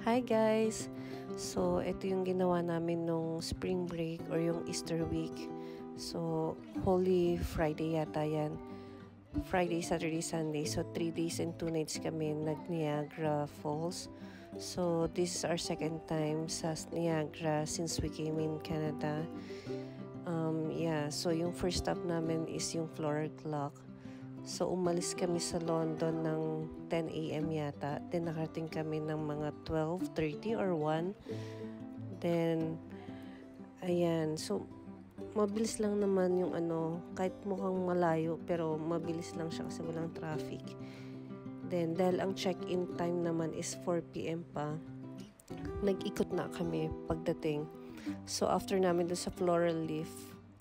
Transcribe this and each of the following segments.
Hi guys! So, ito yung ginawa namin nung spring break or yung Easter week. So, Holy Friday yata yan. Friday, Saturday, Sunday. So, 3 days and 2 nights kami nag-Niagara Falls. So, this is our second time sa Niagara since we came in Canada. So yung first stop namin is yung Floral Clock. So, umalis kami sa London ng 10 a.m. yata. Then, nakarating kami ng mga 12:30 or 1. Then, ayan. So, mabilis lang naman yung kahit mukhang malayo, pero mabilis lang siya kasi walang traffic. Then, dahil ang check-in time naman is 4 p.m. pa, nag-ikot na kami pagdating. So, after namin doon sa Floral Leaf,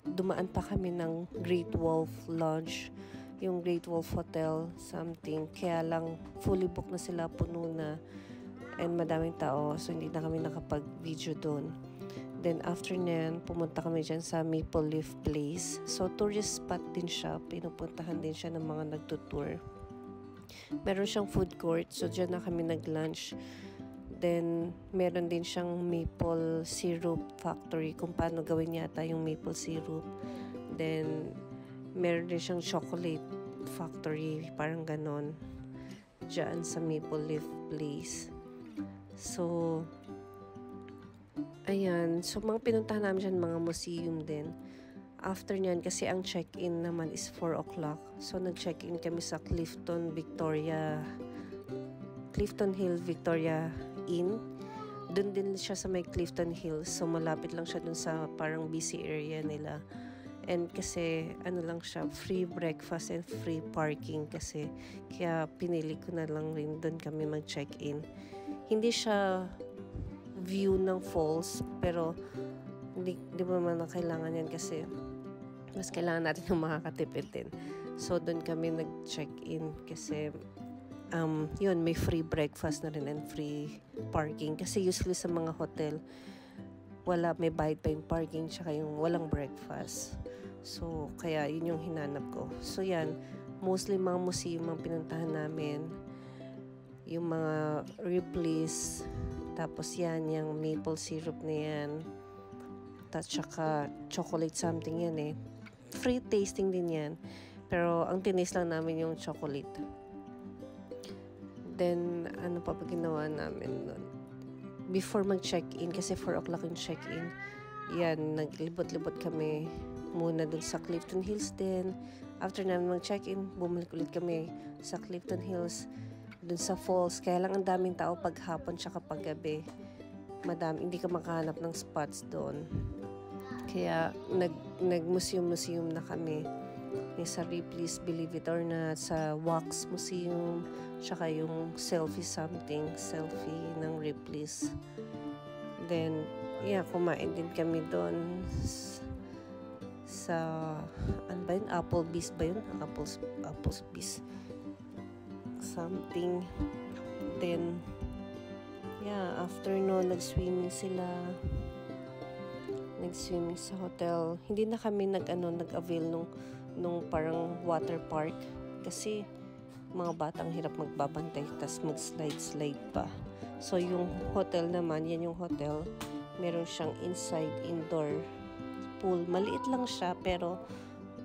dumaan pa kami ng Great Wolf Lodge, yung Great Wolf Hotel, something. Kaya lang, fully booked na sila, puno na. And madaming tao, so hindi na kami nakapag-video doon. Then after nyan, pumunta kami dyan sa Maple Leaf Place. So tourist spot din siya, pinupuntahan din siya ng mga nagtutour. Meron siyang food court, so dyan na kami nag-lunch. Then, meron din siyang maple syrup factory, kung paano gawin yata yung maple syrup. Then, meron din siyang chocolate factory, parang ganon, dyan sa Maple Leaf Place. So, ayan. So, mga pinuntahan namin dyan, mga museum din. After nyan, kasi ang check-in naman is 4 o'clock. So, nag-check-in kami sa Clifton Hill Victoria Inn. Doon din siya sa may Clifton Hills. So, malapit lang siya dun sa parang busy area nila. And kasi, lang siya, free breakfast and free parking kasi. Kaya, pinili ko na lang rin doon kami mag-check-in. Hindi siya view ng falls, pero di ba man kailangan yan kasi mas kailangan natin yung makakatipid din. So, doon kami nag-check-in kasi yun, may free breakfast na rin and free parking. Kasi usually sa mga hotel, may bayad pa yung parking tsaka yung walang breakfast. So, kaya yun yung hinanap ko. So, yan. Mostly mga museum ang pinuntahan namin. Yung mga Ripley's. Tapos yan, yung maple syrup na yan. Tsaka chocolate something yan eh. Free tasting din yan. Pero ang tinis lang namin yung chocolate. Then, ano pa ginawa namin nun? Before mag-check-in, kasi 4 o'clock yung check-in, yan, naglibot-libot kami muna dun sa Clifton Hills din. After namin mag-check-in, bumalik ulit kami sa Clifton Hills, dun sa falls. Kaya lang ang daming tao pag hapon tsaka pag gabi. Hindi ka makahanap ng spots doon. Kaya nag-museum na kami. Yung sa Ripley's, Believe It or Not, sa Wax Museum, tsaka yung selfie ng Ripley's. Then, kumain din kami doon sa, ano ba yun? Applebee's ba yun? Applebee's. Something. Then, after no, nag-swimming sila. Nag-swimming sa hotel. Hindi na kami nag-avail nung parang water park. Kasi, mga batang hirap magbabantay, tas mag-slide pa. So, yung hotel naman, yan yung hotel. Meron siyang indoor pool. Maliit lang siya, pero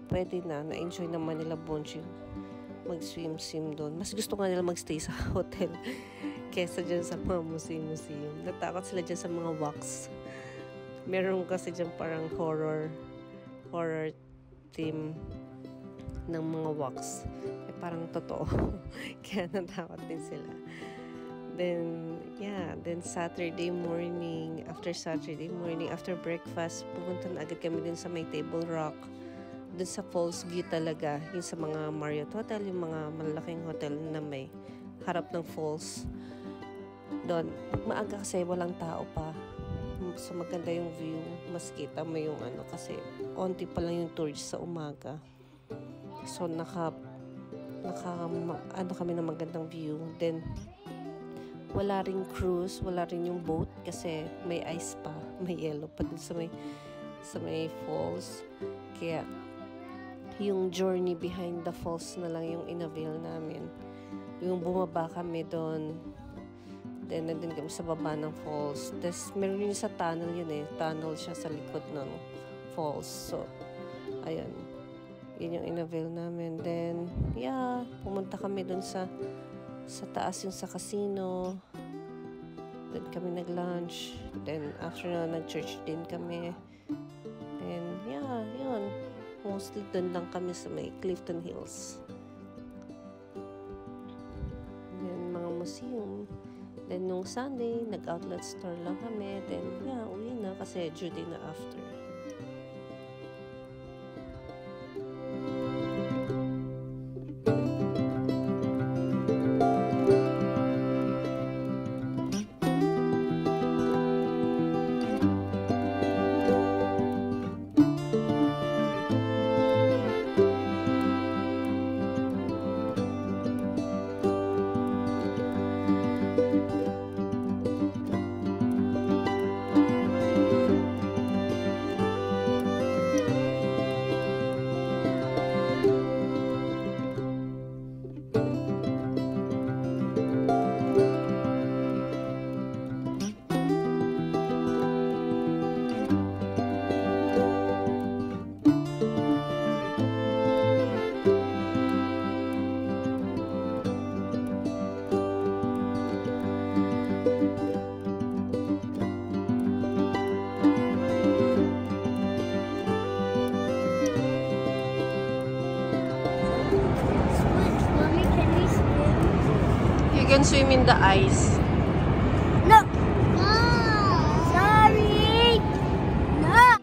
pwede na-enjoy naman nila Bonji mag-swim doon. Mas gusto nga nila magstay sa hotel kesa dyan sa mga museum. Natakot sila dyan sa mga wax. Meron kasi dyan parang horror theme ng mga wax. Parang totoo. Kaya natakot din sila. Then Saturday morning, after breakfast, pupunta na agad kami din sa may Table Rock. Dun sa falls view talaga, yung sa mga Marriott Hotel, yung mga malaking hotel na may harap ng falls. Doon, maaga kasi walang tao pa. So maganda yung view, mas kita mo yung kasi onti pa lang yung tourists sa umaga. So kami ng magandang view. Then wala ring cruise, wala rin yung boat kasi may ice pa, may yellow pa dun sa may falls. Kaya yung journey behind the falls na lang yung inavail namin. Yung bumaba kami doon, Then, nandun kami sa baba ng falls. Tapos, meron yun sa tunnel yun eh. Tunnel siya sa likod ng falls. So, ayun. Yun yung in-avail namin. Then, yeah, pumunta kami dun sa taas yung sa casino. Then, kami nag-lunch. Then, after na, nag-church din kami. And, yeah, yun. Mostly dun lang kami sa may Clifton Hills. Then, mga museum. Then, nung Sunday, nag-outlet store lang kami. Then, yeah, uwi na kasi due day na after. You can swim in the ice. No. Sorry. No.